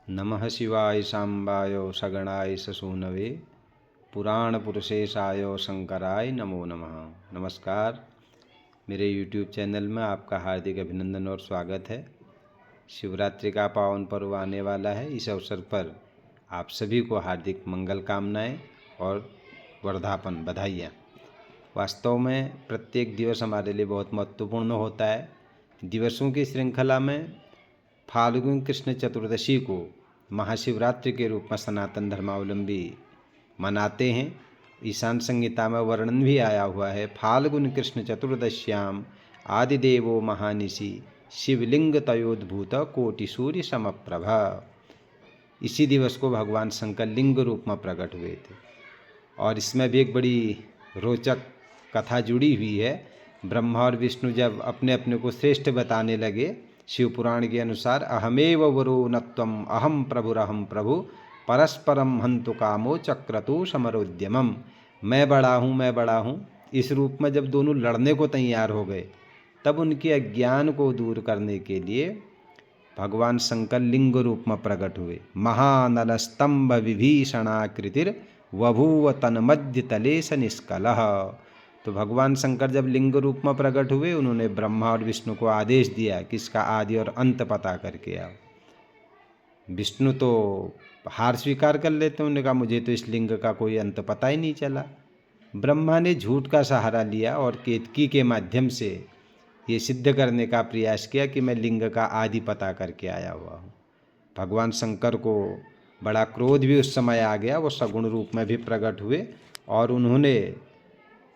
नमः शिवाय सांबाय सगणाय ससूनवे पुराण पुरुषेशाय शंकराय नमो नमः। नमस्कार, मेरे YouTube चैनल में आपका हार्दिक अभिनंदन और स्वागत है। शिवरात्रि का पावन पर्व आने वाला है। इस अवसर पर आप सभी को हार्दिक मंगल कामनाएं और वर्धापन बधाइयाँ। वास्तव में प्रत्येक दिवस हमारे लिए बहुत महत्वपूर्ण होता है। दिवसों की श्रृंखला में फाल्गुन कृष्ण चतुर्दशी को महाशिवरात्रि के रूप में सनातन धर्मावलंबी मनाते हैं। ईशान संहिता में वर्णन भी आया हुआ है, फाल्गुन कृष्ण चतुर्दश्याम आदिदेवो महानिशि शिवलिंग तयोद्भूत कोटि सूर्य समप्रभ। इसी दिवस को भगवान शंकर लिंग रूप में प्रकट हुए थे और इसमें भी एक बड़ी रोचक कथा जुड़ी हुई है। ब्रह्मा और विष्णु जब अपने अपने को श्रेष्ठ बताने लगे, शिव पुराण के अनुसार अहमेव वरो न त्वम अहम प्रभुरहम प्रभु परस्परम हंतु कामो चक्रतु समरोद्यमम, मैं बड़ा हूँ, इस रूप में जब दोनों लड़ने को तैयार हो गए, तब उनके अज्ञान को दूर करने के लिए भगवान शंकर लिंग रूप में प्रकट हुए। महानल स्तंभ विभीषणाकृतिर वभूव तन्मध्य तले स निष्कलः। तो भगवान शंकर जब लिंग रूप में प्रकट हुए, उन्होंने ब्रह्मा और विष्णु को आदेश दिया कि इसका आदि और अंत पता करके आओ। विष्णु तो हार स्वीकार कर लेते, उन्होंने कहा मुझे तो इस लिंग का कोई अंत पता ही नहीं चला। ब्रह्मा ने झूठ का सहारा लिया और केतकी के माध्यम से ये सिद्ध करने का प्रयास किया कि मैं लिंग का आदि पता करके आया हुआ हूँ। भगवान शंकर को बड़ा क्रोध भी उस समय आ गया। वो सगुण रूप में भी प्रकट हुए और उन्होंने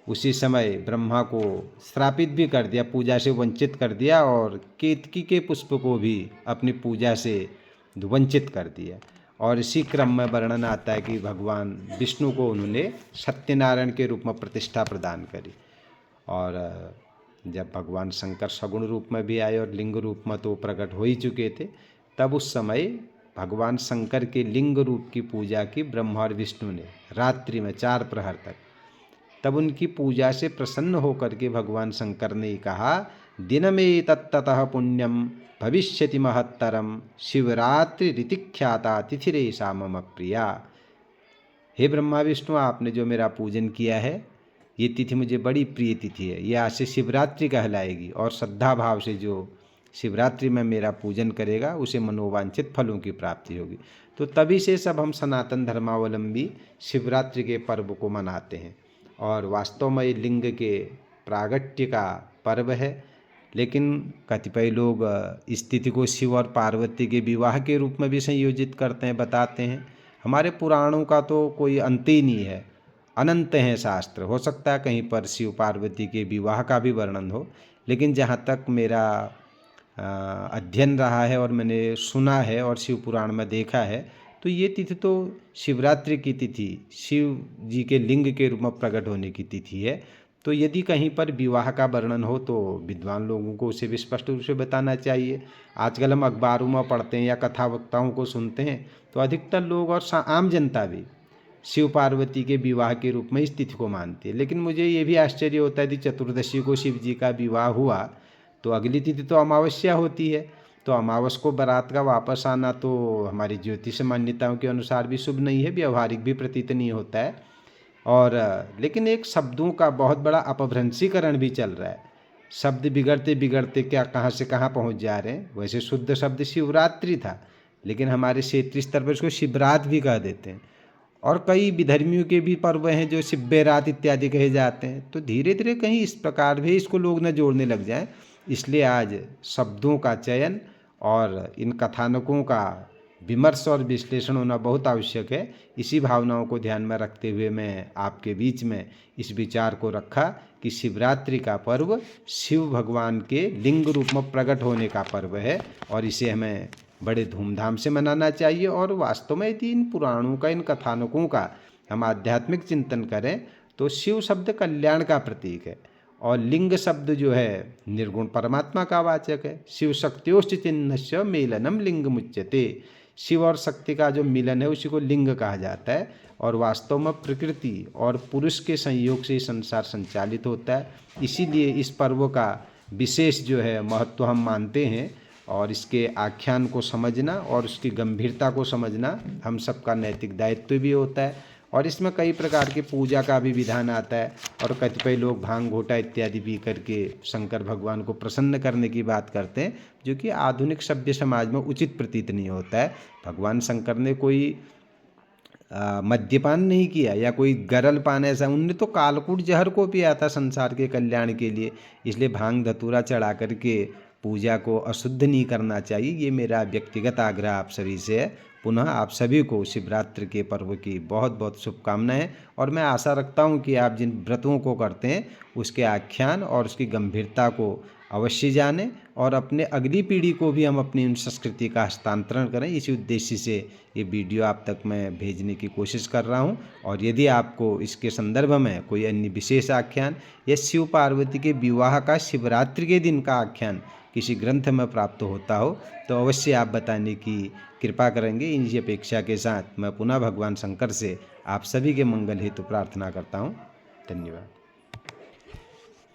उसी समय ब्रह्मा को श्रापित भी कर दिया, पूजा से वंचित कर दिया और केतकी के पुष्प को भी अपनी पूजा से वंचित कर दिया। और इसी क्रम में वर्णन आता है कि भगवान विष्णु को उन्होंने सत्यनारायण के रूप में प्रतिष्ठा प्रदान करी। और जब भगवान शंकर सगुण रूप में भी आए और लिंग रूप में तो प्रकट हो ही चुके थे, तब उस समय भगवान शंकर के लिंग रूप की पूजा की ब्रह्मा और विष्णु ने रात्रि में 4 प्रहर तक। तब उनकी पूजा से प्रसन्न होकर के भगवान शंकर ने कहा, दिन में तत्ततः पुण्यम भविष्यति महत्तरम शिवरात्रि ऋतिख्याता तिथिरेशा मम प्रिया। हे ब्रह्मा विष्णु, आपने जो मेरा पूजन किया है, ये तिथि मुझे बड़ी प्रिय तिथि है। ये आज से शिवरात्रि कहलाएगी और श्रद्धा भाव से जो शिवरात्रि में मेरा पूजन करेगा उसे मनोवांछित फलों की प्राप्ति होगी। तो तभी से सब हम सनातन धर्मावलंबी शिवरात्रि के पर्व को मनाते हैं। और वास्तव में ये लिंग के प्रागट्य का पर्व है, लेकिन कतिपय लोग इस तिथि को शिव और पार्वती के विवाह के रूप में भी संयोजित करते हैं, बताते हैं। हमारे पुराणों का तो कोई अंत ही नहीं है, अनंत हैं शास्त्र। हो सकता है कहीं पर शिव पार्वती के विवाह का भी वर्णन हो, लेकिन जहाँ तक मेरा अध्ययन रहा है और मैंने सुना है और शिव पुराण में देखा है, तो ये तिथि तो शिवरात्रि की तिथि शिव जी के लिंग के रूप में प्रकट होने की तिथि है। तो यदि कहीं पर विवाह का वर्णन हो तो विद्वान लोगों को उसे भी स्पष्ट रूप से बताना चाहिए। आजकल हम अखबारों में पढ़ते हैं या कथा वक्ताओं को सुनते हैं, तो अधिकतर लोग और आम जनता भी शिव पार्वती के विवाह के रूप में इस तिथि को मानती है। लेकिन मुझे ये भी आश्चर्य होता है कि चतुर्दशी को शिव जी का विवाह हुआ तो अगली तिथि तो अमावस्या होती है, तो अमावस को बारात का वापस आना तो हमारी ज्योतिष मान्यताओं के अनुसार भी शुभ नहीं है, व्यवहारिक भी प्रतीत नहीं होता है। और लेकिन एक शब्दों का बहुत बड़ा अपभ्रंशीकरण भी चल रहा है। शब्द बिगड़ते बिगड़ते क्या कहाँ से कहाँ पहुँच जा रहे हैं। वैसे शुद्ध शब्द शिवरात्रि था, लेकिन हमारे क्षेत्रीय स्तर पर इसको शिवरात भी कह देते हैं। और कई विधर्मियों के भी पर्व हैं जो शिव्य रात इत्यादि कहे जाते हैं। तो धीरे धीरे कहीं इस प्रकार भी इसको लोग न जोड़ने लग जाएं। इसलिए आज शब्दों का चयन और इन कथानकों का विमर्श और विश्लेषण होना बहुत आवश्यक है। इसी भावनाओं को ध्यान में रखते हुए मैं आपके बीच में इस विचार को रखा कि शिवरात्रि का पर्व शिव भगवान के लिंग रूप में प्रकट होने का पर्व है और इसे हमें बड़े धूमधाम से मनाना चाहिए। और वास्तव में यदि इन पुराणों का, इन कथानकों का हम आध्यात्मिक चिंतन करें तो शिव शब्द कल्याण का प्रतीक है और लिंग शब्द जो है निर्गुण परमात्मा का वाचक है। शिव शक्त्योश्च चिन्हस्य मेलनम लिंग मुच्यते। शिव और शक्ति का जो मिलन है उसी को लिंग कहा जाता है। और वास्तव में प्रकृति और पुरुष के संयोग से संसार संचालित होता है। इसीलिए इस पर्व का विशेष जो है महत्व हम मानते हैं और इसके आख्यान को समझना और उसकी गंभीरता को समझना हम सबका नैतिक दायित्व भी होता है। और इसमें कई प्रकार के पूजा का भी विधान आता है और कतिपय लोग भांग घोटा इत्यादि पी करके शंकर भगवान को प्रसन्न करने की बात करते हैं, जो कि आधुनिक सभ्य समाज में उचित प्रतीत नहीं होता है। भगवान शंकर ने कोई मद्यपान नहीं किया या कोई गरल पान, ऐसा उनने तो कालकूट जहर को पिया था संसार के कल्याण के लिए। इसलिए भांग धतूरा चढ़ा करके पूजा को अशुद्ध नहीं करना चाहिए। ये मेरा व्यक्तिगत आग्रह आप सभी से है। पुनः आप सभी को शिवरात्रि के पर्व की बहुत बहुत शुभकामनाएं और मैं आशा रखता हूं कि आप जिन व्रतों को करते हैं उसके आख्यान और उसकी गंभीरता को अवश्य जानें और अपने अगली पीढ़ी को भी हम अपनी उन संस्कृति का हस्तांतरण करें। इसी उद्देश्य से ये वीडियो आप तक मैं भेजने की कोशिश कर रहा हूं। और यदि आपको इसके संदर्भ में कोई अन्य विशेष आख्यान या शिव पार्वती के विवाह का शिवरात्रि के दिन का आख्यान किसी ग्रंथ में प्राप्त होता हो तो अवश्य आप बताने की कृपा करेंगे। इनकी अपेक्षा के साथ मैं पुनः भगवान शंकर से आप सभी के मंगल हेतु प्रार्थना करता हूँ। धन्यवाद।